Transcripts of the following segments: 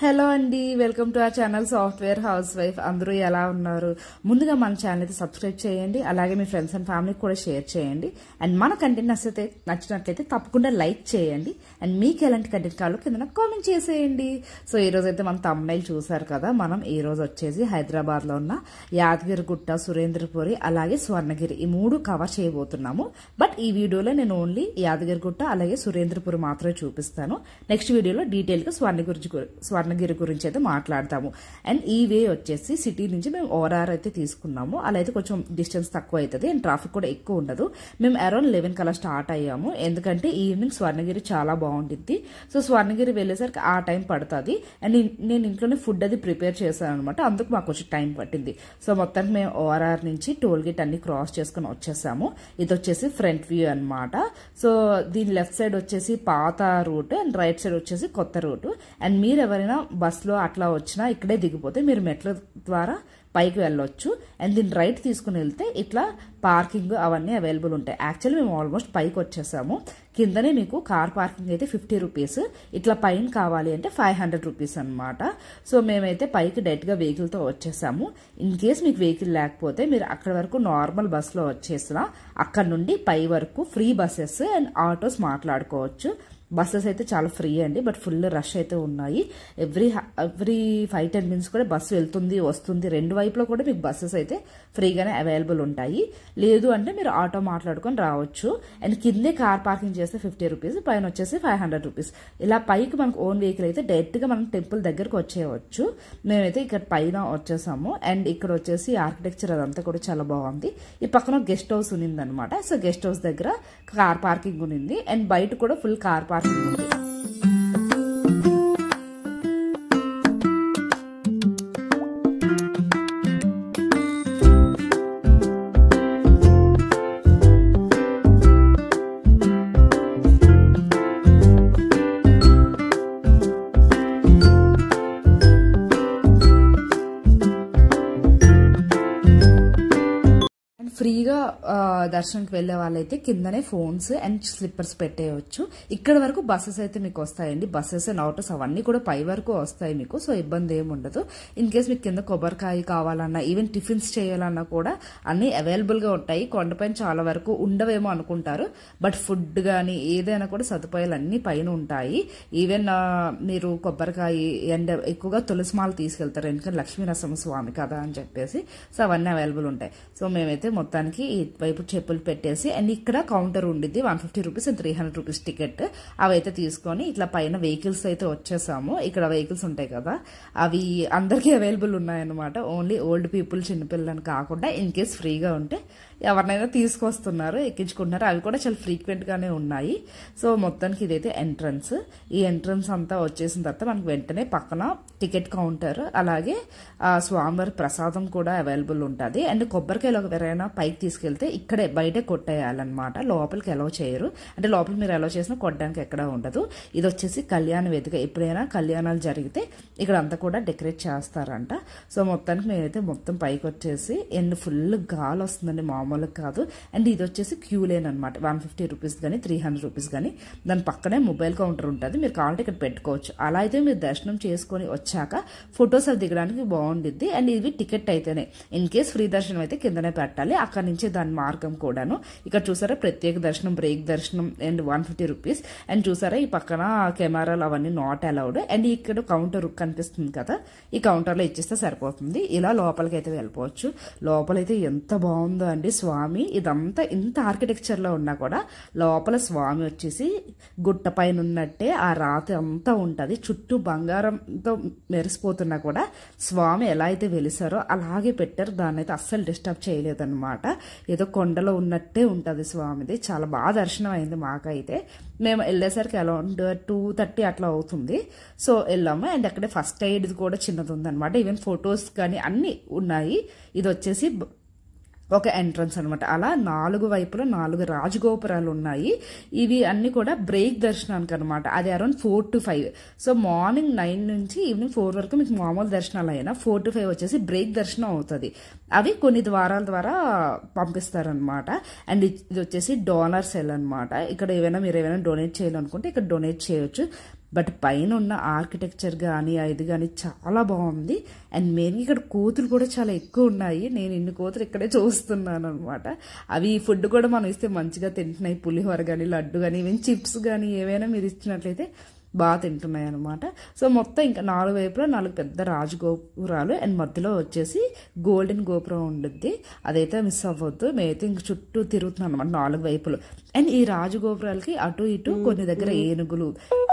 Hello అండి, welcome to our channel software house wife. అందరూ ఎలా ఉన్నారు? ముందుగా మన ఛానల్ అయితే సబ్స్క్రైబ్ చేయండి, అలాగే మీ ఫ్రెండ్స్ అండ్ ఫ్యామిలీకి కూడా షేర్ చేయండి. అండ్ మన కంటెంట్ నచ్చినట్లయితే తప్పకుండా లైక్ చేయండి. అండ్ మీకు ఎలాంటి కంటెంట్ కావాలో కింద కామెంట్ చేసేయండి. సో ఈ రోజు అయితే మనం థంబ్నైల్ చూసారు కదా. మనం ఈ రోజు వచ్చేసి హైదరాబాద్ లో ఉన్న యాదగిరిగుట్ట, సురేంద్రపురి అలాగే స్వర్ణగిరి ఈ మూడు కవర్ చేయబోతున్నాము. బట్ ఈ వీడియోలో నేను ఓన్లీ యాదగిరిగుట్ట అలాగే సురేంద్రపురి మాత్రమే చూపిస్తాను. నెక్స్ట్ వీడియోలో డీటెయిల్ గా స్వర్ణగిరి గురించి అయితే మాట్లాడతాము. అండ్ ఈ వే వచ్చేసి సిటీ నుంచి మేము ఓఆర్ఆర్ అయితే తీసుకున్నాము. అలా అయితే కొంచెం డిస్టెన్స్ తక్కువ అవుతుంది అండ్ ట్రాఫిక్ కూడా ఎక్కువ ఉండదు. మేము అరౌండ్ 11 కల్లా స్టార్ట్ అయ్యాము, ఎందుకంటే ఈవినింగ్ స్వర్ణగిరి చాలా బాగుంటుంది. సో స్వర్ణగిరి వెళ్ళేసరికి ఆ టైం పడుతుంది. అండ్ నేను ఇంట్లోనే ఫుడ్ అది ప్రిపేర్ చేశాను అనమాట, అందుకు మాకు కొంచెం టైం పట్టింది. సో మొత్తానికి మేము ఓఆర్ఆర్ నుంచి టోల్ గేట్ అన్ని క్రాస్ చేసుకుని వచ్చేసాము. ఇది వచ్చేసి ఫ్రంట్ వ్యూ అనమాట. సో దీని లెఫ్ట్ సైడ్ వచ్చేసి పాత రూట్ అండ్ రైట్ సైడ్ వచ్చేసి కొత్త రూట్. అండ్ మీరు ఎవరైనా బస్లో అట్లా వచ్చినా ఇక్కడే దిగిపోతే మీరు మెట్ల ద్వారా పైకి వెళ్ళొచ్చు. అండ్ దీన్ని రైట్ తీసుకుని వెళ్తే ఇట్లా పార్కింగ్ అవన్నీ అవైలబుల్ ఉంటాయి. యాక్చువల్లీ మేము ఆల్మోస్ట్ పైకి వచ్చేసాము. కిందనే మీకు కార్ పార్కింగ్ అయితే 50 రూపీస్, ఇట్లా పైన కావాలి అంటే 500 రూపీస్ అనమాట. సో మేమైతే పైకి డైరెక్ట్గా వెహికల్తో వచ్చేసాము. ఇన్ కేస్ మీకు వెహికల్ లేకపోతే మీరు అక్కడ వరకు నార్మల్ బస్లో వచ్చేసినా అక్కడ నుండి పై వరకు ఫ్రీ బస్సెస్ అండ్ ఆటోస్ మాట్లాడుకోవచ్చు. బస్సెస్ అయితే చాలా ఫ్రీ అండి, బట్ ఫుల్ రష్ అయితే ఉన్నాయి. ఎవ్రీ 5-10 మినిట్స్ కూడా బస్సు వెళ్తుంది వస్తుంది. రెండు వైపులో కూడా మీకు బస్సెస్ అయితే ఫ్రీగానే అవైలబుల్ ఉంటాయి. లేదు అంటే మీరు ఆటో మాట్లాడుకొని రావచ్చు. అండ్ కిందే కార్ పార్కింగ్ చేస్తే 50 రూపీస్, పైన వచ్చేసి 500 రూపీస్. ఇలా పైకి మనకు ఓన్ వెహికల్ అయితే డైరెక్ట్గా మనం టెంపుల్ దగ్గరకు వచ్చేయవచ్చు. మేమైతే ఇక్కడ పైన వచ్చేసాము. అండ్ ఇక్కడ వచ్చేసి ఆర్కిటెక్చర్ అదంతా కూడా చాలా బాగుంది. ఈ పక్కన గెస్ట్ హౌస్ ఉన్నింది అనమాట. సో గెస్ట్ హౌస్ దగ్గర కార్ పార్కింగ్ ఉన్నింది అండ్ బయట కూడా ఫుల్ కార్ పార్కింగ్ ఉంది. ఫ్రీగా దర్శనంకి వెళ్లే వాళ్ళైతే కిందనే ఫోన్స్ అండ్ స్లిప్పర్స్ పెట్టేయచ్చు. ఇక్కడ వరకు బస్సెస్ అయితే మీకు వస్తాయండి. బస్సెస్ అండ్ ఆటోస్ అవన్నీ కూడా పై వరకు వస్తాయి మీకు. సో ఇబ్బంది ఏమి ఉండదు. ఇన్ కేస్ మీకు కింద కొబ్బరికాయ కావాలన్నా, ఈవెన్ టిఫిన్స్ చేయాలన్నా కూడా అన్ని అవైలబుల్ గా ఉంటాయి. కొండపైన చాలా వరకు ఉండవేమో అనుకుంటారు, బట్ ఫుడ్ గానీ ఏదైనా కూడా సదుపాయాలు అన్ని పైన ఉంటాయి. ఈవెన్ మీరు కొబ్బరికాయ అండ్ ఎక్కువగా తులసిమాల తీసుకెళ్తారు, ఎందుకంటే లక్ష్మీనరసింహ స్వామి కదా అని చెప్పేసి. సో అవన్నీ అవైలబుల్ ఉంటాయి. సో మేమైతే మొత్తానికి ఈ వైపు చెప్పులు పెట్టేసి అండ్ ఇక్కడ కౌంటర్ ఉండిద్ది 150 రూపీస్ అండ్ 300 రూపీస్ టికెట్. అవైతే తీసుకొని ఇట్లా పైన వెహికల్స్ అయితే వచ్చేసాము. ఇక్కడ వెహికల్స్ ఉంటాయి కదా, అవి అందరికీ అవైలబుల్ ఉన్నాయన్నమాట. ఓన్లీ ఓల్డ్ పీపుల్, చిన్నపిల్లలని కాకుండా ఇన్ కేస్ ఫ్రీగా ఉంటే ఎవరినైనా తీసుకొస్తున్నారు, ఎక్కించుకుంటున్నారు. అవి కూడా చాలా ఫ్రీక్వెంట్ గానే ఉన్నాయి. సో మొత్తానికి ఇదైతే ఎంట్రన్స్. ఈ ఎంట్రన్స్ అంతా వచ్చేసిన తర్వాత మనకు వెంటనే పక్కన టికెట్ కౌంటర్ అలాగే స్వామివారి ప్రసాదం కూడా అవైలబుల్ ఉంటుంది. అండ్ కొబ్బరికాయలు ఎవరైనా పైకి తీసుకెళ్తే ఇక్కడే బయటే కొట్టేయాలన్నమాట, లోపలికి అలౌ చేయరు. అంటే లోపలికి మీరు అలౌ చేసినా కొట్టడానికి ఎక్కడ ఉండదు. ఇది వచ్చేసి కళ్యాణ వేదిక. ఎప్పుడైనా కళ్యాణాలు జరిగితే ఇక్కడ అంతా కూడా డెకరేట్ చేస్తారంట. సో మొత్తానికి మేమైతే మొత్తం పైకి వచ్చేసి అండ్ ఫుల్ గాలి వస్తుందండి, మామూలుగా కాదు. అండ్ ఇది వచ్చేసి క్యూ లేన్ అనమాట. 150 రూపీస్ కానీ 300 రూపీస్ కానీ. దాని పక్కనే మొబైల్ కౌంటర్ ఉంటుంది, మీరు కావాలంటే ఇక్కడ పెట్టుకోవచ్చు. అలా అయితే మీరు దర్శనం చేసుకొని వచ్చాక ఫొటోస్ అవి దిగడానికి బాగుండిద్ది. అండ్ ఇవి టికెట్ అయితేనే. ఇన్ కేస్ ఫ్రీ దర్శనం అయితే కిందనే పెట్టాలి, అక్కడ నుంచి దాని మార్గం కూడాను. ఇక్కడ చూసారా ప్రత్యేక దర్శనం, బ్రేక్ దర్శనం అండ్ 150 రూపీస్. అండ్ చూసారా ఈ పక్కన కెమెరాలు అవన్నీ నాట్ అలౌడ్. అండ్ ఇక్కడ కౌంటర్ కనిపిస్తుంది కదా, ఈ కౌంటర్లో ఇచ్చేస్తే సరిపోతుంది. ఇలా లోపలికి అయితే వెళ్ళిపోవచ్చు. లోపలైతే ఎంత బాగుందో అండి స్వామి. ఇదంతా ఇంత ఆర్కిటెక్చర్ లో ఉన్నా కూడా లోపల స్వామి వచ్చేసి గుట్ట పైన ఉన్నట్టే ఆ రాతి అంతా ఉంటది. చుట్టూ బంగారంతో మెరిసిపోతున్నా కూడా స్వామి ఎలా అయితే వెలిసారో అలాగే పెట్టారు. దాన్ని అయితే అస్సలు డిస్టర్బ్ చేయలేదన్నమాట. ఏదో కొండలో ఉన్నట్టే ఉంటది స్వామిది. చాలా బాగా దర్శనం అయింది మాకైతే. మేము వెళ్ళేసరికి అరౌండ్ 2:30 అట్లా అవుతుంది. సో వెళ్ళాము. అండ్ అక్కడే ఫస్ట్ ఎయిడ్ కూడా చిన్నది ఉందన్నమాట. ఈవెన్ ఫొటోస్ కానీ అన్ని ఉన్నాయి. ఇది వచ్చేసి ఒక ఎంట్రన్స్ అనమాట. అలా 4 వైపులో 4 రాజగోపురాలు ఉన్నాయి. ఇవి అన్ని కూడా బ్రేక్ దర్శనానికి అనమాట. అది అరౌండ్ 4 to 5. సో మార్నింగ్ 9 నుంచి ఈవినింగ్ 4 వరకు మీకు మామూలు దర్శనాలు అయినా 4 to 5 వచ్చేసి బ్రేక్ దర్శనం అవుతుంది. అవి కొన్ని ద్వారాల ద్వారా పంపిస్తారనమాట. అండ్ ఇది వచ్చేసి డోనర్ సెల్ అనమాట. ఇక్కడ మీరు ఏమైనా డొనేట్ చేయాలనుకుంటే ఇక్కడ డొనేట్ చేయొచ్చు. బట్ పైన ఉన్న ఆర్కిటెక్చర్ కానీ ఇది కానీ చాలా బాగుంది. అండ్ మెయిన్గా ఇక్కడ కోతులు కూడా చాలా ఎక్కువ ఉన్నాయి. నేను ఇన్ని కోతులు ఇక్కడే చూస్తున్నాను అనమాట. అవి ఫుడ్ కూడా మనం ఇస్తే మంచిగా తింటున్నాయి. పులిహోర కానీ, లడ్డు కానీ, ఈవెన్ చిప్స్ కానీ ఏవైనా మీరు ఇచ్చినట్లయితే బాగా తింటున్నాయి అనమాట. సో మొత్తం ఇంకా 4 వైపులా 4 పెద్ద రాజగోపురాలు అండ్ మధ్యలో వచ్చేసి గోల్డెన్ గోపురం ఉండుద్ది. అదైతే మిస్ అవ్వద్దు. మేమైతే ఇంక చుట్టూ తిరుగుతున్నాం అనమాట 4 వైపులు. అండ్ ఈ రాజగోపురాలకి అటు ఇటు కొన్ని దగ్గర ఏనుగులు,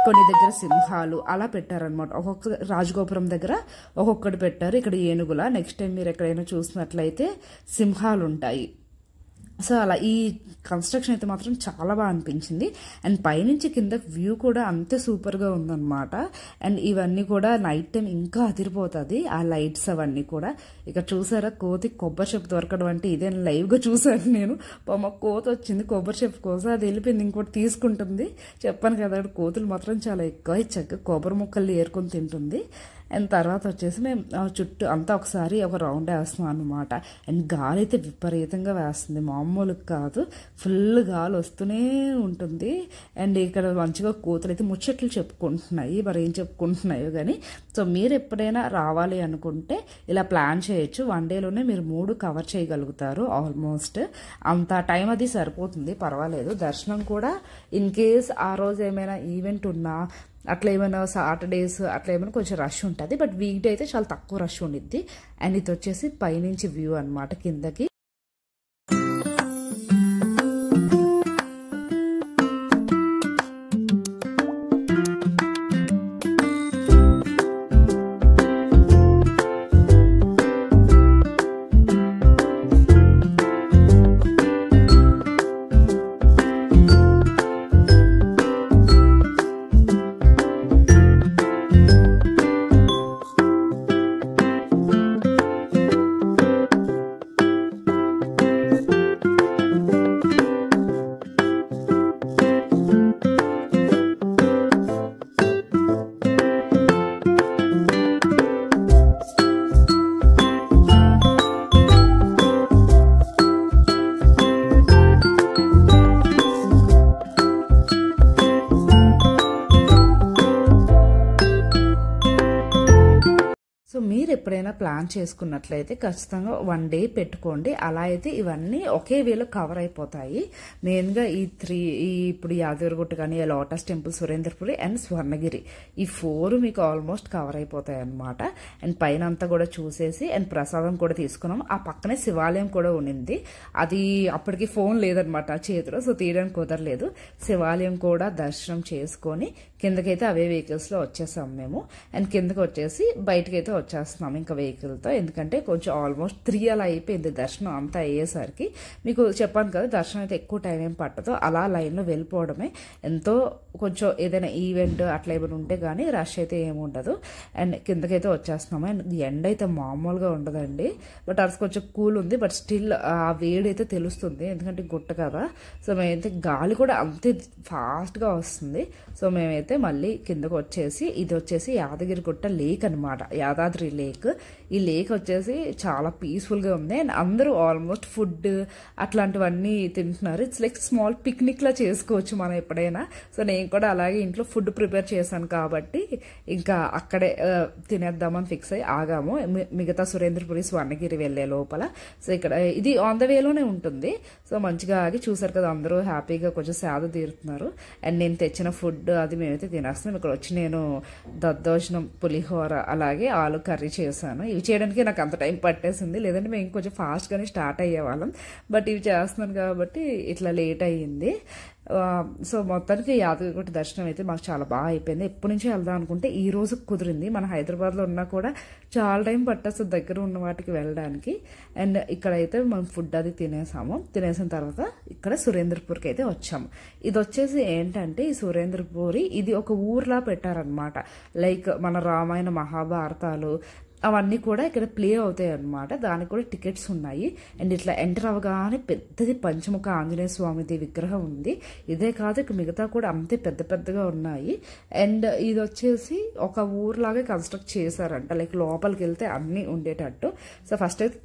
కొన్ని దగ్గర సింహాలు అలా పెట్టారనమాట. ఒక్కొక్క రాజగోపురం దగ్గర ఒక్కొక్కటి పెట్టారు. ఇక్కడ ఏనుగుల, నెక్స్ట్ టైం మీరు ఎక్కడైనా చూసినట్లయితే సింహాలు ఉంటాయి. సో అలా ఈ కన్స్ట్రక్షన్ అయితే మాత్రం చాలా బాగా అనిపించింది. అండ్ పైనుంచి కింద వ్యూ కూడా అంతే సూపర్గా ఉందన్నమాట. అండ్ ఇవన్నీ కూడా నైట్ టైం ఇంకా అదిరిపోతుంది, ఆ లైట్స్ అవన్నీ కూడా. ఇక చూసారా కోతి కొబ్బరి చెప్పు దొరకడం అంటే ఇదే లైవ్గా చూసాను నేను. మా కోత వచ్చింది కొబ్బరి చెప్పు కోసం, అది వెళ్ళిపోయింది, ఇంకోటి తీసుకుంటుంది. చెప్పాను కదా కోతులు మాత్రం చాలా ఎక్కువ. చక్కగా కొబ్బరి ముక్కల్ని ఏరుకొని తింటుంది. అండ్ తర్వాత వచ్చేసి మేము చుట్టూ అంతా ఒకసారి ఒక రౌండ్ వేస్తున్నాం అనమాట. అండ్ గాలి అయితే విపరీతంగా వేస్తుంది, మామూలు కాదు. ఫుల్ గాలి వస్తూనే ఉంటుంది. అండ్ ఇక్కడ మంచిగా కోతులు అయితే ముచ్చట్లు చెప్పుకుంటున్నాయి, మరి ఏం చెప్పుకుంటున్నాయో కానీ. సో మీరు ఎప్పుడైనా రావాలి అనుకుంటే ఇలా ప్లాన్ చేయొచ్చు. 1 డేలోనే మీరు 3 కవర్ చేయగలుగుతారు ఆల్మోస్ట్. అంత టైం అది సరిపోతుంది, పర్వాలేదు. దర్శనం కూడా ఇన్ కేస్ ఆ రోజు ఏమైనా ఈవెంట్ ఉన్నా, అట్లా ఏమైనా సాటర్డేస్ అట్లా ఏమైనా కొంచెం రష్ ఉంటుంది. బట్ వీక్ డే అయితే చాలా తక్కువ రష్ ఉండిద్ది. అండ్ ఇది వచ్చేసి పైనుంచి వ్యూ అనమాట కిందకి. సో మీరు ఎప్పుడైనా ప్లాన్ చేసుకున్నట్లయితే ఖచ్చితంగా 1 డే పెట్టుకోండి. అలా అయితే ఇవన్నీ ఒకే వేలో కవర్ అయిపోతాయి. మెయిన్గా ఇప్పుడు యాదగిరిగుట్ట కానీ, lotus temple, Surendrapuri and Swarnagiri, ఈ 4 మీకు ఆల్మోస్ట్ కవర్ అయిపోతాయి అనమాట. అండ్ పైన అంతా కూడా చూసేసి అండ్ ప్రసాదం కూడా తీసుకున్నాం. ఆ పక్కనే శివాలయం కూడా ఉండింది. అది అప్పటికి ఫోన్ లేదనమాట చేతిలో, సో తీయడానికి కుదరలేదు. శివాలయం కూడా దర్శనం చేసుకొని కిందకైతే అవే వెహికల్స్లో వచ్చేసాం మేము. అండ్ కిందకి వచ్చేసి బయటకైతే వచ్చేస్తున్నాం ఇంకా వెహికల్తో. ఎందుకంటే కొంచెం ఆల్మోస్ట్ 3 అలా అయిపోయింది దర్శనం అంతా అయ్యేసరికి. మీకు చెప్పాను కదా దర్శనం అయితే ఎక్కువ టైం ఏం పట్టదు, అలా లైన్లో వెళ్ళిపోవడమే. ఎంతో కొంచెం ఏదైనా ఈవెంట్ అట్లా ఏమైనా ఉంటే కానీ రష్ అయితే ఏముండదు. అండ్ కిందకైతే వచ్చేస్తున్నాము. అండ్ ఎండ అయితే మామూలుగా ఉండదండి, బట్ అది కొంచెం కూల్ ఉంది. బట్ స్టిల్ ఆ వేడి అయితే తెలుస్తుంది, ఎందుకంటే గుట్ట కదా. సో మేమైతే గాలి కూడా అంతే ఫాస్ట్గా వస్తుంది. సో మేమైతే మళ్ళీ కిందకు వచ్చేసి, ఇది వచ్చేసి యాదగిరిగుట్ట లేక్ అనమాట, యాదాద్రి లేక్. ఈ లేక్ వచ్చేసి చాలా పీస్ఫుల్గా ఉంది. అండ్ అందరూ ఆల్మోస్ట్ ఫుడ్ అట్లాంటివన్నీ తింటున్నారు. ఇట్స్ లైక్ స్మాల్ పిక్నిక్ లా చేసుకోవచ్చు మనం ఎప్పుడైనా. సో నేను కూడా అలాగే ఇంట్లో ఫుడ్ ప్రిపేర్ చేశాను కాబట్టి ఇంకా అక్కడే తినేద్దామని ఫిక్స్ అయ్యి ఆగాము. మిగతా సురేంద్రపురి, స్వర్ణగిరి వెళ్ళే లోపల. సో ఇక్కడ ఇది ఆన్ ద వేలోనే ఉంటుంది. సో మంచిగా ఆగి చూసారు కదా, అందరూ హ్యాపీగా కొంచెం సేద తీరుతున్నారు. అండ్ నేను తెచ్చిన ఫుడ్ అది మేమైతే తినేస్తున్నాం. ఇక్కడ వచ్చి నేను దద్దోజనం, పులిహోర, అలాగే ఆలు కర్రీ చేశాను. ఇవి చేయడానికి నాకు అంత టైం పట్టేసింది, లేదంటే మేము ఇంకొంచెం ఫాస్ట్గానే స్టార్ట్ అయ్యేవాళ్ళం. బట్ ఇవి చేస్తున్నాను కాబట్టి ఇట్లా లేట్ అయ్యింది. సో మొత్తానికి యాదగిరిగుట్ట దర్శనం అయితే మాకు చాలా బాగా అయిపోయింది. ఎప్పటి నుంచో వెళ్దాం అనుకుంటే ఈ రోజు కుదిరింది. మన హైదరాబాద్లో ఉన్నా కూడా చాలా టైం పట్టేస్తుంది దగ్గర ఉన్న వాటికి వెళ్ళడానికి. అండ్ ఇక్కడైతే మనం ఫుడ్ అది తినేసాము. తినేసిన తర్వాత ఇక్కడ సురేంద్రపూర్కి అయితే వచ్చాము. ఇది వచ్చేసి ఏంటంటే ఈ సురేంద్రపూరి ఇది ఒక ఊర్లా పెట్టారనమాట. లైక్ మన రామాయణ, మహాభారతాలు అవన్నీ కూడా ఇక్కడ ప్లే అవుతాయి అనమాట. దానికి కూడా టికెట్స్ ఉన్నాయి. అండ్ ఇట్లా ఎంటర్ అవగానే పెద్దది పంచముఖ ఆంజనేయ స్వామిది విగ్రహం ఉంది. ఇదే కాదు ఇక మిగతా కూడా అంతే పెద్ద పెద్దగా ఉన్నాయి. అండ్ ఇది వచ్చేసి ఒక ఊర్లాగే కన్స్ట్రక్ట్ చేశారంట, లైక్ లోపలికి వెళ్తే అన్నీ ఉండేటట్టు. సో ఫస్ట్ అయితే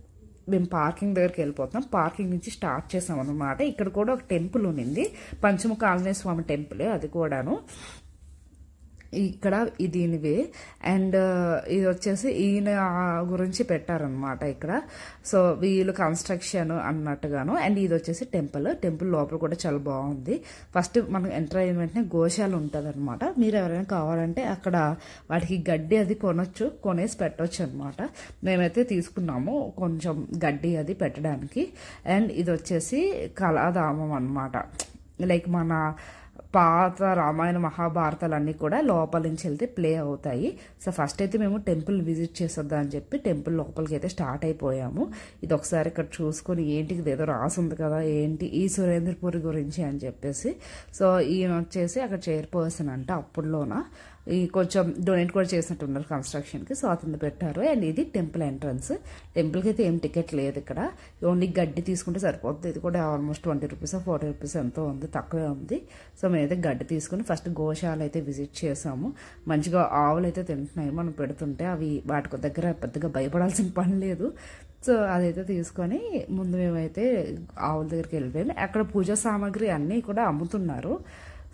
మేము పార్కింగ్ దగ్గరికి వెళ్ళిపోతున్నాం. పార్కింగ్ నుంచి స్టార్ట్ చేసాం అనమాట. ఇక్కడ కూడా ఒక టెంపుల్ ఉన్నింది, పంచముఖ ఆంజనేయ స్వామి టెంపుల్, అది కూడాను. ఇక్కడ దీనివే. అండ్ ఇది వచ్చేసి ఈయన గురించి పెట్టారనమాట ఇక్కడ. సో వీళ్ళు కన్స్ట్రక్షన్ అన్నట్టుగాను. అండ్ ఇది వచ్చేసి టెంపుల్ లోపల కూడా చాలా బాగుంది. ఫస్ట్ మనం ఎంటర్ అయిన వెంటనే గోశాల ఉంటుంది అనమాట. మీరు ఎవరైనా కావాలంటే అక్కడ వాటికి గడ్డి అది కొనేసి పెట్టవచ్చు అనమాట. మేమైతే తీసుకున్నాము కొంచెం గడ్డి అది పెట్టడానికి. అండ్ ఇది వచ్చేసి కళాధామం అనమాట. లైక్ మన పాత రామాయణ మహాభారతాలన్నీ కూడా లోపల నుంచి వెళ్తే ప్లే అవుతాయి. సో ఫస్ట్ అయితే మేము టెంపుల్ విజిట్ చేసేద్దాం అని చెప్పి టెంపుల్ లోపలికి అయితే స్టార్ట్ అయిపోయాము. ఇది ఒకసారి ఇక్కడ చూసుకొని ఏంటి ఏదో రాసుంది కదా, ఏంటి ఈ సురేంద్రపురి గురించి అని చెప్పేసి. సో ఈయన వచ్చేసి అక్కడ చైర్పర్సన్ అంట అప్పుడులోన. ఈ కొంచెం డొనేట్ కూడా చేసినట్టున్నారు కన్స్ట్రక్షన్కి. సో అతను పెట్టారు. అండ్ ఇది టెంపుల్ ఎంట్రన్స్. టెంపుల్కి అయితే ఏం టికెట్ లేదు ఇక్కడ, ఓన్లీ గడ్డి తీసుకుంటే సరిపోతుంది. ఇది కూడా ఆల్మోస్ట్ 20 రూపీస్ 40 రూపీస్ ఎంతో ఉంది, తక్కువే ఉంది. సో మేమైతే గడ్డి తీసుకుని ఫస్ట్ గోశాల అయితే విజిట్ చేసాము. మంచిగా ఆవులు అయితే తింటున్నాయి మనం పెడుతుంటే. అవి వాటి దగ్గర పెద్దగా భయపడాల్సిన పని లేదు. సో అదైతే తీసుకొని ముందు మేమైతే ఆవుల దగ్గరికి వెళ్ళిపోయాము. అక్కడ పూజా సామాగ్రి అన్నీ కూడా అమ్ముతున్నారు.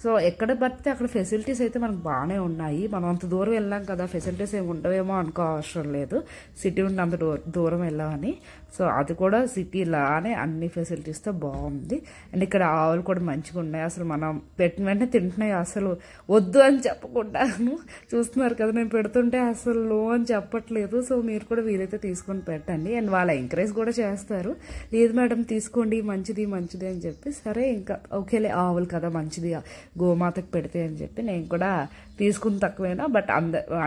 సో ఎక్కడ పడితే అక్కడ ఫెసిలిటీస్ అయితే మనకు బాగానే ఉన్నాయి. మనం అంత దూరం వెళ్ళాం కదా, ఫెసిలిటీస్ ఏమి ఉండవేమో అనుకో అవసరం లేదు. సిటీ ఉండి అంత దూరం వెళ్ళామని. సో అది కూడా సిటీలానే అన్ని ఫెసిలిటీస్తో బాగుంది. అండ్ ఇక్కడ ఆవులు కూడా మంచిగా ఉన్నాయి. అసలు మనం పెట్టిన వెంటనే తింటున్నాయి. అసలు వద్దు అని చెప్పకుండాను చూస్తున్నారు కదా, నేను పెడుతుంటే అసలు లో అని చెప్పట్లేదు. సో మీరు కూడా వీలైతే తీసుకొని పెట్టండి. అండ్ వాళ్ళ ఎంకరేజ్ కూడా చేస్తారు, లేదు మేడం తీసుకోండి మంచిది మంచిది అని చెప్పి. సరే ఇంకా ఓకేలే, ఆవులు కదా మంచిది గోమాతకు పెడితే అని చెప్పి నేను కూడా తీసుకుని తక్కువైనా బట్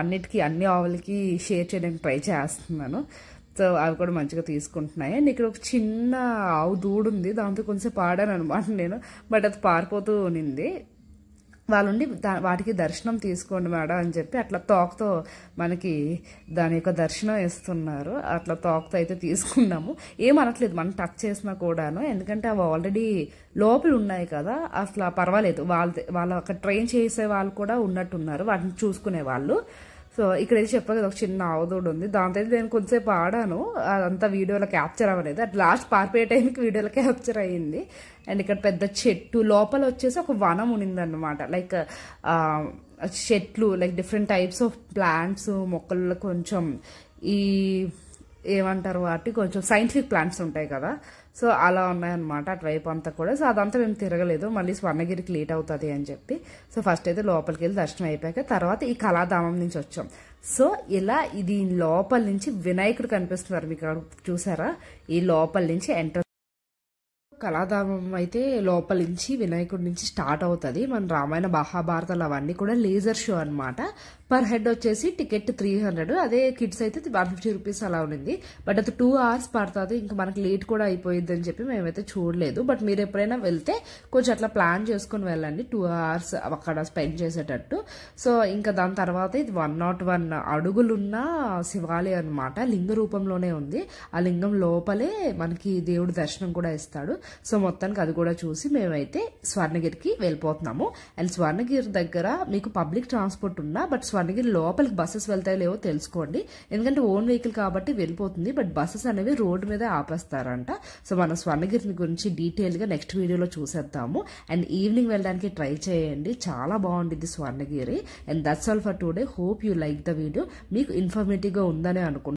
అన్నిటికీ అన్ని ఆవులకి షేర్ చేయడానికి ట్రై చేస్తున్నాను. సో అవి కూడా మంచిగా తీసుకుంటున్నాయి. అండ్ ఇక్కడ ఒక చిన్న ఆవు దూడు ఉంది, దాంతో కొంచెం పాడాను అనమాట నేను. బట్ అది పారిపోతూ ఉన్నింది. వాళ్ళుండి వాటికి దర్శనం తీసుకోండి మేడం అని చెప్పి అట్లా తోకతో మనకి దాని యొక్క దర్శనం ఇస్తున్నారు. అట్లా తోకతో అయితే తీసుకున్నాము. ఏమనట్లేదు మనం టచ్ చేసినా కూడాను, ఎందుకంటే అవి ఆల్రెడీ లోపల ఉన్నాయి కదా, అసలు పర్వాలేదు. వాళ్ళ అక్కడ ట్రైన్ చేసే వాళ్ళు కూడా ఉన్నట్టున్నారు, వాటిని చూసుకునే వాళ్ళు. సో ఇక్కడైతే చెప్పాను కదా ఒక చిన్న ఆవుదోడు ఉంది, దాంతో అయితే నేను కొంచెంసేపు ఆడాను. అదంతా వీడియోలో క్యాప్చర్ అవ్వలేదు, అది లాస్ట్ పారిపోయే టైంకి వీడియోలో క్యాప్చర్ అయ్యింది. అండ్ ఇక్కడ పెద్ద చెట్టు లోపల వచ్చేసి ఒక వనం ఉన్నిందనమాట. లైక్ చెట్లు, like different types of plants మొక్కల్లో కొంచెం ఈ ఏమంటారు వాటి కొంచెం సైంటిఫిక్ ప్లాంట్స్ ఉంటాయి కదా, సో అలా ఉన్నాయన్నమాట అటువైపు అంతా కూడా. సో అదంతా మేము తిరగలేదు, మళ్ళీ స్వర్ణగిరికి లేట్ అవుతుంది అని చెప్పి. సో ఫస్ట్ అయితే లోపలికి వెళ్ళి దర్శనం అయిపోయాక తర్వాత ఈ కళాధామం నుంచి వచ్చాం. సో ఇలా ఇది లోపల నుంచి వినాయకుడు కనిపిస్తున్నారు మీకు చూసారా, ఈ లోపల నుంచి ఎంటర్. కళాధామం అయితే లోపల నుంచి వినాయకుడి నుంచి స్టార్ట్ అవుతుంది. మన రామాయణ మహాభారతాలు అవన్నీ కూడా లేజర్ షో అనమాట. పర్ హెడ్ వచ్చేసి టికెట్ 300, అదే కిడ్స్ అయితే 150 రూపీస్ అలా ఉంది. బట్ అది 2 hours పడుతుంది, ఇంకా మనకి లేట్ కూడా అయిపోయింది అని చెప్పి మేమైతే చూడలేదు. బట్ మీరు ఎప్పుడైనా వెళ్తే కొంచెం అట్లా ప్లాన్ చేసుకుని వెళ్ళండి, 2 hours అక్కడ స్పెండ్ చేసేటట్టు. సో ఇంకా దాని తర్వాత ఇది 101 అడుగులున్న శివాలయం అనమాట, లింగ రూపంలోనే ఉంది. ఆ లింగం లోపలే మనకి దేవుడు దర్శనం కూడా ఇస్తాడు. సో మొత్తానికి అది కూడా చూసి మేమైతే స్వర్ణగిరికి వెళ్ళిపోతున్నాము. అండ్ స్వర్ణగిరి దగ్గర మీకు పబ్లిక్ ట్రాన్స్పోర్ట్ ఉన్నా, బట్ స్వర్ణగిరి లోపలికి బస్సెస్ వెళ్తాయో లేవో తెలుసుకోండి, ఎందుకంటే ఓన్ వెహికల్ కాబట్టి వెళ్ళిపోతుంది. బట్ బస్సెస్ అనేవి రోడ్డు మీద ఆపేస్తారంట. సో మనం స్వర్ణగిరి గురించి డీటెయిల్ గా నెక్స్ట్ వీడియోలో చూసేద్దాము. అండ్ ఈవినింగ్ వెళ్ళడానికి ట్రై చేయండి, చాలా బాగుంటుంది Swarnagiri. And that's all for today. Hope you like the video. మీకు ఇన్ఫర్మేటివ్ గా ఉందని అనుకుంటున్నాను.